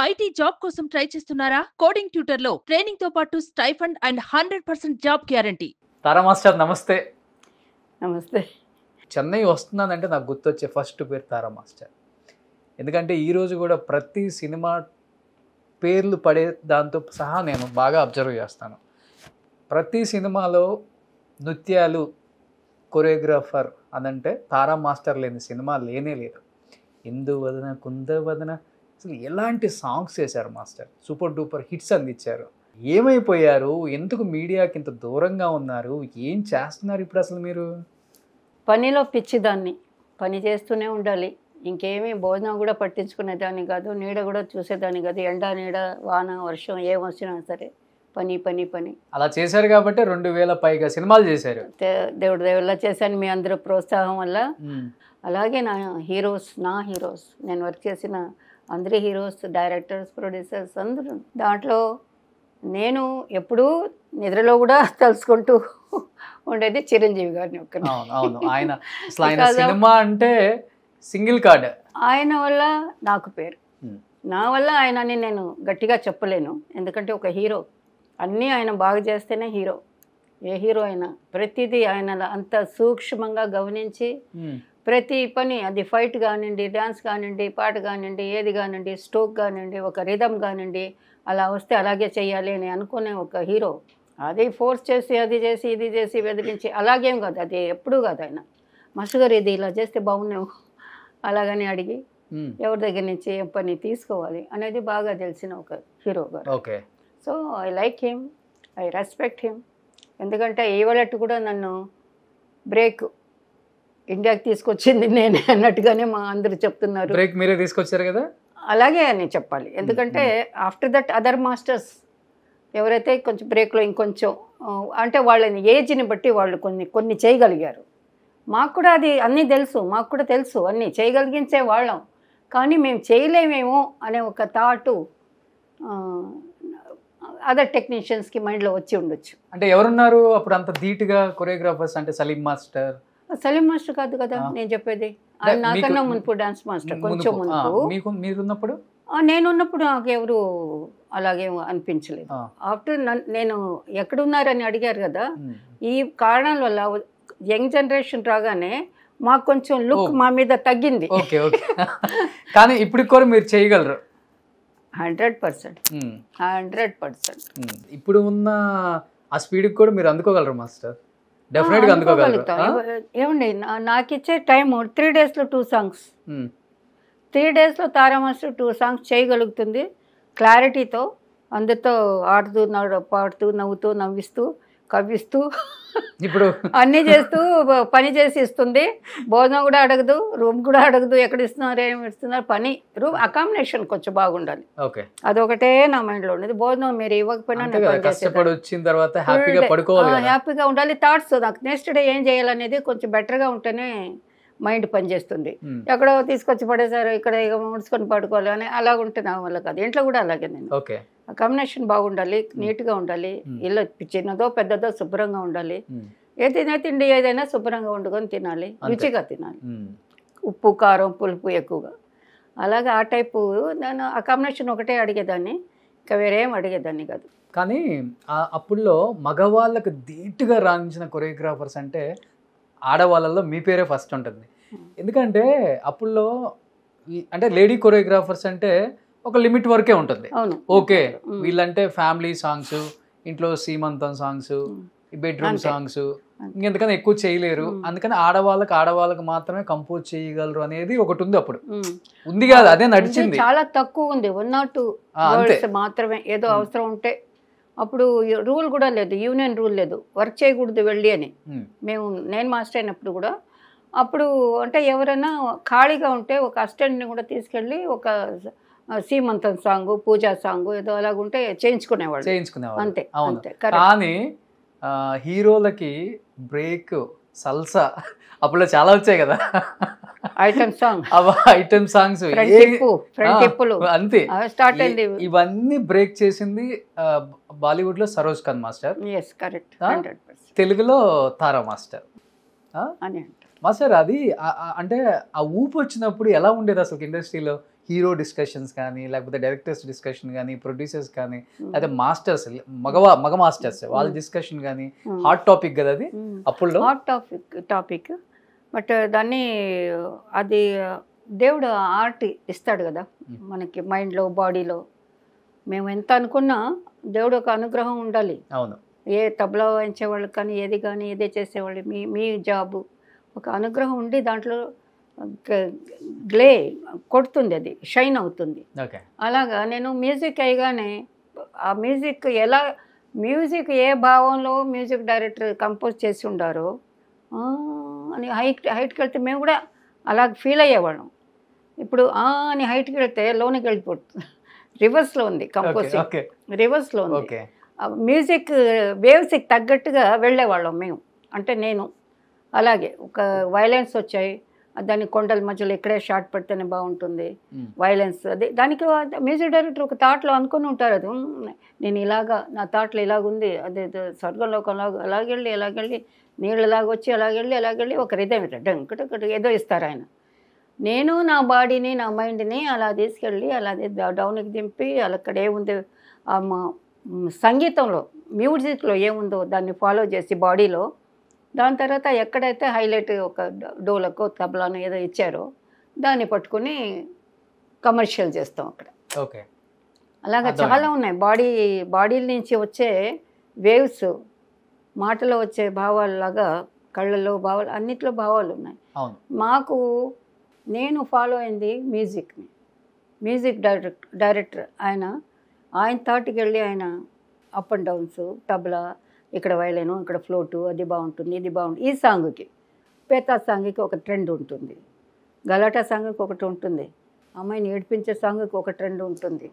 IT job కోసం try చేస్తున్నారా? Coding ట్యూటర్‌లో ట్రైనింగ్‌తో పాటు stipend and 100% job guarantee. Tara master నమస్తే. నమస్తే. చెన్నై వస్తున్నానంటే నాకు గుర్తొచ్చే ఫస్ట్ పేరు తారా మాస్టర్. ఎందుకంటే ఈరోజు కూడా ప్రతి సినిమా పేర్లు పడే దాంతో సహా నేను బాగా అబ్జర్వ్ చేస్తాను. ప్రతి సినిమాలో నృత్యాలు, కొరియోగ్రాఫర్ అనంటే తారా మాస్టర్ లేని సినిమా లేనే లేదు. ఇందువదన కుందవదన అసలు ఎలాంటి సాంగ్స్ చేశారు మాస్టర్. సూపర్ డూపర్ హిట్స్ అందించారు. ఏమైపోయారు? ఎందుకు మీడియాకి ఇంత దూరంగా ఉన్నారు? ఏం చేస్తున్నారు ఇప్పుడు అసలు మీరు? పనిలో పిచ్చిదాన్ని, పని చేస్తూనే ఉండాలి. ఇంకేమీ భోజనం కూడా పట్టించుకునేదాన్ని కాదు, నీడ కూడా చూసేదాన్ని కాదు. ఎండ నీడ వాన వర్షం ఏం వచ్చినా సరే పని పని పని. అలా చేశారు కాబట్టి 2000 పైగా సినిమాలు చేశారు. దేవుడి దేవుళ్ళ చేశాను మీ అందరూ ప్రోత్సాహం వల్ల. అలాగే నా హీరోస్ నేను వర్క్ చేసిన అందరి హీరోస్, డైరెక్టర్స్, ప్రొడ్యూసర్స్ అందరూ. దాంట్లో నేను ఎప్పుడూ నిద్రలో కూడా తలుచుకుంటూ ఉండేది చిరంజీవి గారిని ఒక్కరిని. అవును, ఆయన అసలు ఆయన సినిమా అంటే సింగిల్ కార్డ్. ఆయన వల్ల నాకు పేరు, నా వల్ల ఆయనని నేను గట్టిగా చెప్పలేను. ఎందుకంటే ఒక హీరో అన్నీ ఆయన బాగా చేస్తేనే హీరో. ఏ హీరో అయినా ప్రతిదీ ఆయన అంత సూక్ష్మంగా గమనించి ప్రతి పని, అది ఫైట్ కానివ్వండి, డ్యాన్స్ కానివ్వండి, పాట కానివ్వండి, ఏది కానివ్వండి, స్ట్రోక్ కానివ్వండి, ఒక రిథమ్ కానివ్వండి, అలా వస్తే అలాగే చెయ్యాలి అని అనుకునే ఒక హీరో. అది ఫోర్స్ చేసి అది చేసి ఇది చేసి బెదిరించి అలాగేం కాదు, అది ఎప్పుడూ కాదు. ఆయన మాస్టర్ గారు ఇది ఇలా చేస్తే బాగున్నావు అలాగని అడిగి ఎవరి దగ్గర నుంచి ఏ పని తీసుకోవాలి అనేది బాగా తెలిసిన ఒక హీరో గారు. Okay. So I like him, I respect him. ఎందుకంటే ఇవాళట్టు కూడా నన్ను బ్రేక్ ఇండియాకి తీసుకొచ్చింది నేనే అన్నట్టుగానే మా అందరూ చెప్తున్నారు. బ్రేక్ మీరే తీసుకొచ్చారు కదా? అలాగే అని చెప్పాలి. ఎందుకంటే ఆఫ్టర్ దట్ అదర్ మాస్టర్స్ ఎవరైతే కొంచెం బ్రేక్లో ఇంకొంచెం అంటే వాళ్ళని ఏజ్ని బట్టి వాళ్ళు కొన్ని చేయగలిగారు. మాకు కూడా అది అన్నీ తెలుసు, మాకు కూడా తెలుసు అన్నీ చేయగలిగించే వాళ్ళం. కానీ మేము చేయలేమేమో అనే ఒక థాటు అదర్ టెక్నీషియన్స్కి మైండ్లో వచ్చి ఉండొచ్చు. అంటే ఎవరున్నారు అప్పుడు అంత ధీటుగా కొరియోగ్రాఫర్స్? అంటే సలీం మాస్టర్ కాదు కదా నేను చెప్పేది. ఆయన నాకన్నా మునుపు డాన్స్ మాస్టర్, కొంచెం మునుపు. మీరున్నప్పుడు? నేనున్నప్పుడు నాకు ఎవరు అలాగే అనిపించలేదు. ఆఫ్టర్ నేను ఎక్కడున్నారని అడిగారు కదా, ఈ కారణాల వల్ల యంగ్ జనరేషన్ రాగానే మాకు కొంచెం లుక్ మా మీద తగ్గింది. Okay okay. కానీ ఇప్పుడు కూడా మీరు చేయగలరు 100%. ఇప్పుడు ఉన్న ఆ స్పీడ్కి కూడా మీరు అందుకోగలరు మాస్టర్? డెఫినెట్గా అందుకోగలుగుతాం. ఏమండి, నాకు ఇచ్చే టైము 3 డేస్లో 2 సాంగ్స్. 3 డేస్లో తారా మాస్టర్ 2 సాంగ్స్ చేయగలుగుతుంది క్లారిటీతో, అందరితో ఆడుతూ పాడుతూ నవ్వుతూ నవ్విస్తూ కవ్విస్తూ ఇప్పుడు అన్నీ చేస్తూ పని చేసి ఇస్తుంది. భోజనం కూడా అడగదు, రూమ్ కూడా అడగదు, ఎక్కడ ఇస్తున్నారు ఏమి ఇస్తున్నారు. పని రూమ్ అకామిడేషన్ కొంచెం బాగుండాలి, అదొకటే నా మైండ్లో ఉండేది. భోజనం మీరు ఇవ్వకపోయినా హ్యాపీగా ఉండాలి. థాట్స్ నాకు నెక్స్ట్ డే ఏం చేయాలనేది కొంచెం బెటర్గా ఉంటేనే మైండ్ పనిచేస్తుంది. ఎక్కడో తీసుకొచ్చి పడేసారు, ఇక్కడ ఇక ముడుచుకొని పడుకోవాలి అని అలాగుంటే నా వల్ల కాదు. ఇంట్లో కూడా అలాగే నేను కాంబినేషన్ బాగుండాలి, నీట్గా ఉండాలి, ఇల్లు చిన్నదో పెద్దదో శుభ్రంగా ఉండాలి. ఏదైనా తిండి ఏదైనా శుభ్రంగా వండుకొని తినాలి, రుచిగా తినాలి, ఉప్పు కారం పులుపు ఎక్కువగా. అలాగే ఆ టైపు నేను ఆ కాంబినేషన్ ఒకటే అడిగేదాన్ని, ఇంకా వేరేం అడిగేదాన్ని కాదు. కానీ అప్పుడులో మగవాళ్ళకు ధీటుగా రాణించిన కొరియోగ్రాఫర్స్ అంటే ఆడవాళ్ళలో మీ పేరే ఫస్ట్ ఉంటుంది. ఎందుకంటే అప్పుడులో అంటే లేడీ కొరియోగ్రాఫర్స్ అంటే ఒక లిమిట్ వరకే ఉంటుంది. ఓకే, వీళ్ళంటే ఫ్యామిలీ సాంగ్స్, ఇంట్లో సీమంతం సాంగ్స్, బెడ్రూమ్ సాంగ్స్, ఇంకెందుకని ఎక్కువ చేయలేరు. అందుకని ఆడవాళ్ళకి మాత్రమే కంపోజ్ చేయగలరు అనేది ఒకటి ఉంది. అప్పుడు ఉంది కాదు, అదే నడిచింది. చాలా తక్కువ ఉంది, 1 or 2 మాత్రమే. ఏదో అవసరం ఉంటే అప్పుడు రూల్ కూడా లేదు, యూనియన్ రూల్ లేదు, వర్క్ చేయకూడదు వెళ్ళి అని. నేను మాస్టర్ అయినప్పుడు కూడా అప్పుడు అంటే ఎవరైనా ఖాళీగా ఉంటే ఒక అసిస్టెంట్ని కూడా తీసుకెళ్ళి ఒక సీమంతం సాంగ్, పూజా సాంగ్ ఏదో అలాగుంటే చేయించుకునేవాళ్ళు అంతే. కానీ హీరోలకి బ్రేక్, సల్సా అప్పుడు చాలా వచ్చాయి కదా ఐటమ్ సాంగ్స్, అంతే. ఇవన్నీ బ్రేక్ చేసింది బాలీవుడ్ లో సరోజ్ ఖాన్ మాస్టర్, తెలుగులో తారా మాస్టర్. మాస్టర్ అది అంటే ఆ ఊపు వచ్చినప్పుడు ఎలా ఉండేది అసలు ఇండస్ట్రీలో? హీరో డిస్కషన్స్ కానీ, లేకపోతే డైరెక్టర్స్ డిస్కషన్ కానీ, ప్రొడ్యూసర్స్ కానీ, లేకపోతే మాస్టర్స్ మగ మాస్టర్స్ వాళ్ళ డిస్కషన్ కానీ హాట్ టాపిక్ కదా అది అప్పుడు. హాట్ టాపిక్ బట్ దాన్ని అది దేవుడు ఆర్ట్ ఇస్తాడు కదా మనకి, మైండ్లో బాడీలో. మేము ఎంత అనుకున్నా దేవుడు ఒక అనుగ్రహం ఉండాలి. అవును. ఏ తబలా వాయించేవాళ్ళు కానీ ఏది కానీ ఏదే చేసేవాళ్ళు, మీ జాబు ఒక అనుగ్రహం ఉండి దాంట్లో గ్లే కొడుతుంది, అది షైన్ అవుతుంది. అలాగా నేను మ్యూజిక్ అయ్యగానే ఆ మ్యూజిక్ ఏ భావంలో మ్యూజిక్ డైరెక్టర్ కంపోజ్ చేసి ఉండారో అని హైట్కి వెళ్తే మేము కూడా అలా ఫీల్ అయ్యేవాళ్ళం. ఇప్పుడు అని హైట్కి వెళ్తే లోనికి వెళ్ళిపోతుంది. రివర్స్లో ఉంది కంపోజింగ్, రివర్స్లో ఉంది. మ్యూజిక్ వేవ్స్కి తగ్గట్టుగా వెళ్ళేవాళ్ళం మేము. అంటే నేను అలాగే ఒక వైలెన్స్ వచ్చాయి, దాన్ని కొండల మధ్యలో ఇక్కడే షార్ట్ పెడితేనే బాగుంటుంది వైలెన్స్. అదే దానికి మ్యూజిక్ డైరెక్టర్ ఒక థాట్లో అనుకుని ఉంటారు, అది నేను ఇలాగా నా థాట్లో ఇలాగుంది, అదే స్వర్గంలో అలాగెళ్ళి నీళ్ళలాగొచ్చి అలాగెళ్ళి ఒక రిధం డంకట ఏదో ఇస్తారు ఆయన. నేను నా బాడీని నా మైండ్ని అలా తీసుకెళ్ళి అలాగే డౌన్కి దింపి అక్కడ ఏముంది సంగీతంలో మ్యూజిక్లో ఏముందో దాన్ని ఫాలో చేసి బాడీలో, దాని తర్వాత ఎక్కడైతే హైలైట్ ఒక డోలకో తబలానో ఏదో ఇచ్చారో దాన్ని పట్టుకుని కమర్షియల్ చేస్తాం అక్కడ. ఓకే. అలాగా చాలా ఉన్నాయి. బాడీల నుంచి వచ్చే వేవ్స్, మాటలో వచ్చే భావాలలాగా కళ్ళల్లో భావాలు, అన్నిట్లో భావాలు ఉన్నాయి. నేను ఫాలో అయింది మ్యూజిక్ డైరెక్టర్ ఆయన థాట్కి వెళ్ళి ఆయన అప్ అండ్ డౌన్స్, తబలా, ఇక్కడ వైలెను, ఇక్కడ ఫ్లోటు, అది బాగుంటుంది, ఇది బాగుంటుంది. ఈ సాంగ్కి పేతా సాంగ్కి ఒక ట్రెండ్ ఉంటుంది, గలాటా సాంగ్కి ఒకటి ఉంటుంది, అమ్మాయిని ఏడిపించే సాంగ్కి ఒక ట్రెండ్ ఉంటుంది,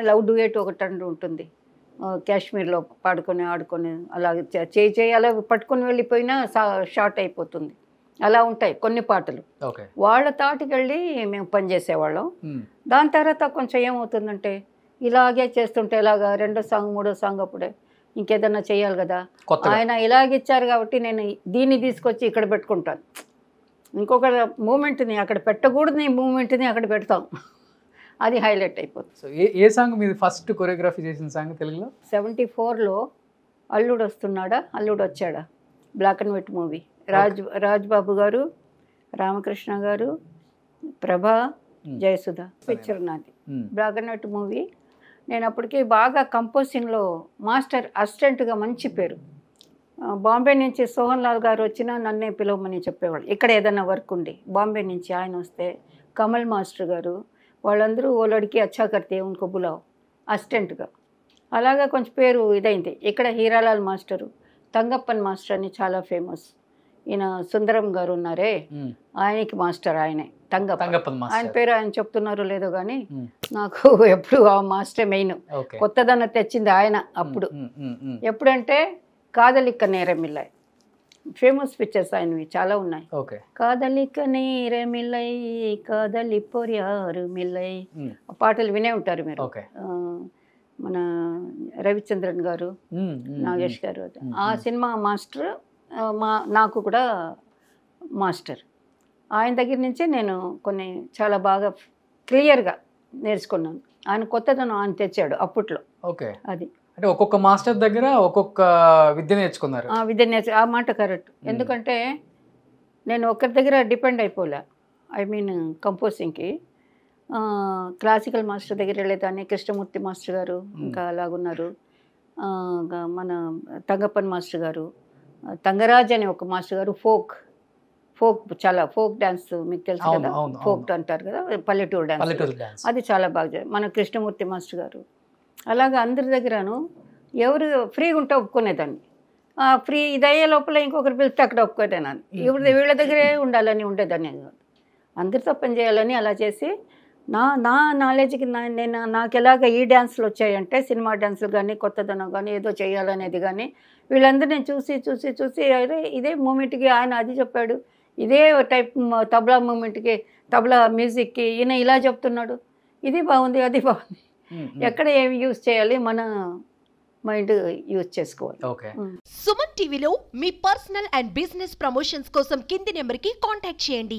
లవ్ డ్యూయట్ ఒక ట్రెండ్ ఉంటుంది, కాశ్మీర్లో పాడుకొని ఆడుకొని అలా చేయి అలా పట్టుకొని వెళ్ళిపోయినా షార్ట్ అయిపోతుంది. అలా ఉంటాయి కొన్ని పాటలు. వాళ్ళ తాటికి వెళ్ళి మేము పనిచేసేవాళ్ళం. దాని తర్వాత కొంచెం ఏమవుతుందంటే ఇలాగే చేస్తుంటే ఇలాగా రెండో సాంగ్ మూడో సాంగ్ అప్పుడే ఇంకేదన్నా చేయాలి కదా, ఆయన ఇలాగిచ్చారు కాబట్టి నేను దీన్ని తీసుకొచ్చి ఇక్కడ పెట్టుకుంటాను, ఇంకొక మూమెంట్ని అక్కడ పెట్టకూడదు, మూమెంట్ని అక్కడ పెడతాం, అది హైలైట్ అయిపోతుంది. సో ఏ సాంగ్ మీరు ఫస్ట్ కొరియోగ్రఫీ చేసిన సాంగ్ తెలుగులో? 74లో అల్లుడు వస్తున్నాడా అల్లుడు వచ్చాడా, black and white movie. Rajbabu గారు, రామకృష్ణ గారు, ప్రభా, జయసుధ పిక్చర్ నాది. Black and white movie. నేను అప్పటికి బాగా కంపోజింగ్లో మాస్టర్ అసిస్టెంట్గా మంచి పేరు. బాంబే నుంచి సోహన్ లాల్ గారు వచ్చినా నన్నే పిలవమని చెప్పేవాళ్ళు, ఇక్కడ ఏదైనా వర్క్ ఉండి. బాంబే నుంచి ఆయన వస్తే కమల్ మాస్టర్ గారు వాళ్ళందరూ ఓ లడికి అచ్చా కర్తే ఉన్కో బులావ్ అసిస్టెంట్గా. అలాగా కొంచెం పేరు ఇదైంది. ఇక్కడ హీరాలాల్ మాస్టరు, తంగప్పన్ మాస్టర్ అని చాలా ఫేమస్. ఈయన సుందరం గారు ఉన్నారే, ఆయనకి మాస్టర్ ఆయనే తంగప్పన్. ఆయన పేరు ఆయన చెప్తున్నారో లేదో కానీ నాకు ఎప్పుడు ఆ మాస్టర్ మెయిన్. కొత్తదన్న తెచ్చింది ఆయన అప్పుడు. ఎప్పుడంటే కాదలిక్క నేరమిల్లై ఫేమస్ పిక్చర్స్ ఆయనవి చాలా ఉన్నాయి. కాదలిక్క నేరమిల్లై కాదలి పొర్యారు మిల్లై పాటలు వినే ఉంటారు మీరు. మన రవిచంద్రన్ గారు, నాగేష్ గారు, ఆ సినిమా మాస్టర్ నాకు కూడా మాస్టర్. ఆయన దగ్గర నుంచే నేను కొన్ని చాలా బాగా క్లియర్గా నేర్చుకున్నాను. ఆయన కొత్తదనం ఆయన తెచ్చాడు అప్పట్లో. అది అంటే ఒక్కొక్క మాస్టర్ దగ్గర ఒక్కొక్క విద్య నేర్చుకున్నారు. ఆ మాట కరెక్ట్. ఎందుకంటే నేను ఒకరి దగ్గర డిపెండ్ అయిపోలే. ఐ మీన్ కంపోజింగ్కి క్లాసికల్ మాస్టర్ దగ్గర వెళ్ళేదాన్ని. కృష్ణమూర్తి మాస్టర్ గారు ఇంకా అలాగున్నారు. మన తంగప్పన్ మాస్టర్ గారు, తంగరాజ్ అని ఒక మాస్టర్ గారు, ఫోక్ చాలా ఫోక్ డ్యాన్స్ మీకు తెలుసు కదా, ఫోక్ అంటారు కదా, పల్లెటూరు డ్యాన్స్, అది చాలా బాగా. మన కృష్ణమూర్తి మాస్టర్ గారు. అలాగా అందరి దగ్గరను ఎవరు ఫ్రీగా ఉంటే ఒప్పుకునేదాన్ని. ఫ్రీ ఇదయ్యే లోపల ఇంకొకరు పిలిస్తే అక్కడ ఒప్పుకునేదాన్ని. వీళ్ళ దగ్గరే ఉండాలని ఉండేదాన్ని, అందరితో పని చేయాలని అలా చేసి నా నాలెడ్జ్కి నాకు ఎలాగ ఈ డ్యాన్సులు వచ్చాయంటే సినిమా డ్యాన్సులు కానీ కొత్తదనం కానీ ఏదో చేయాలనేది కానీ వీళ్ళందరినీ చూసి ఇదే మూమెంట్కి ఆయన అది చెప్పాడు, ఇదే టైప్ తబలా మూమెంట్కి తబలా మ్యూజిక్కి ఈయన ఇలా చెప్తున్నాడు, ఇది బాగుంది అది బాగుంది, ఎక్కడ ఏమి యూజ్ చేయాలి మన మైండ్ యూజ్ చేసుకోవాలి. సుమన్ టీవీలో మీ పర్సనల్ అండ్ బిజినెస్ ప్రమోషన్స్ కోసం కింది నెంబర్కి కాంటాక్ట్ చేయండి.